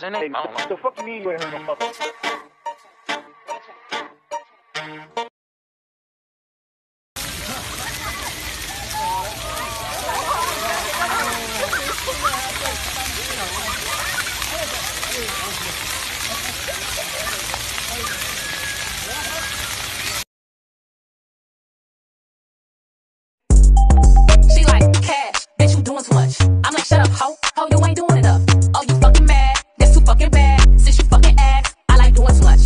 in it? The fuck you mean you ain't heard no mother? She like, cash, bitch, you doing too much. I'm like, shut up, ho, you ain't doing enough. Oh, you fucking mad, that's too fucking bad. Since you fucking ass, I like doing too much.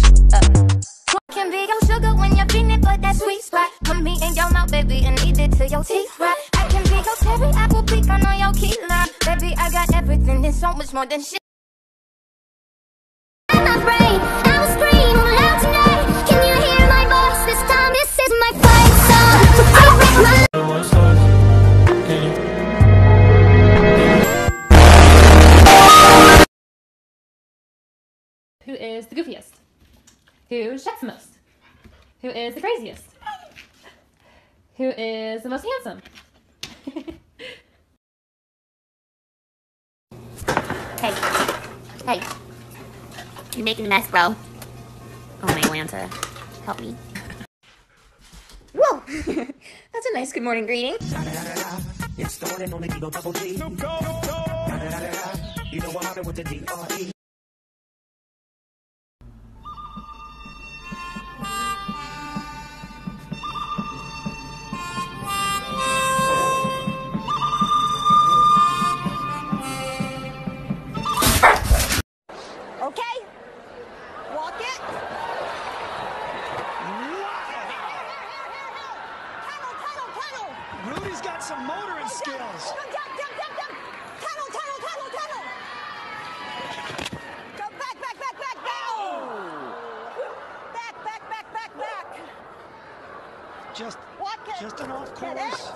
Can be your sugar when you're feeling for that sweet spot. Put me in your mouth, baby, and eat it till your teeth rot. I can be your cherry apple pecan on your key lime. Baby, I got everything and so much more than shit. In my brain, I will scream loud tonight. Can you hear my voice this time? This is my fight song. I'll break my Who is the goofiest? Who checks the most? Who is the craziest? Who is the most handsome? Hey, you're making a mess, bro. Oh my Atlanta, help me. Whoa, that's a nice good morning greeting. It's the one and only Eagle Double G. You know what happened with the D-R-E. Okay? Walk it. Tunnel. Rudy's got some motoring skills. Jump. Tunnel. Go back. Back. Just an off course.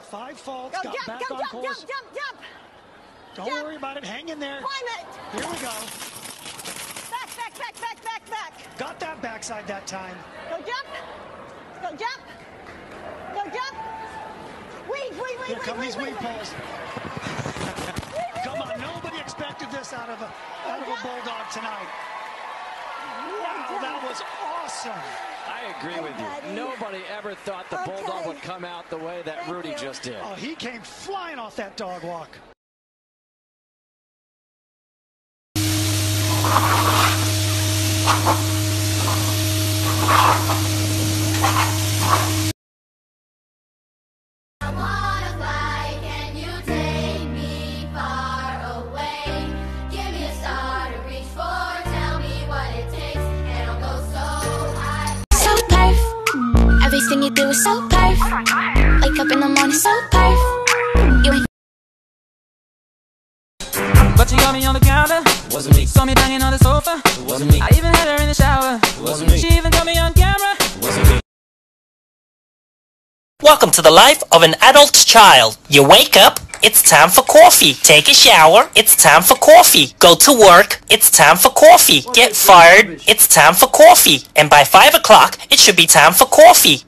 5 faults, Go, got jump, back on course. Jump. Don't worry about it, hang in there. Climb it. Here we go. Back. Got that backside that time. Go jump. Weave. Here come these weave poles. Come on, nobody expected this out of a Bulldog tonight. Wow, that was awesome. I agree with you. Nobody ever thought the Bulldog would come out the way that Rudy just did. Oh, he came flying off that dog walk. Everything you do is so perfect. Wake up in the morning so perfect. You ain't But you got me on the counter. Wasn't me. Saw me banging on the sofa. Wasn't me. I even had her in the shower. Wasn't me. She even got me on camera. Wasn't me. Welcome to the life of an adult child. You wake up, it's time for coffee. Take a shower, it's time for coffee. Go to work, it's time for coffee. Get fired, it's time for coffee. And by 5 o'clock, it should be time for coffee.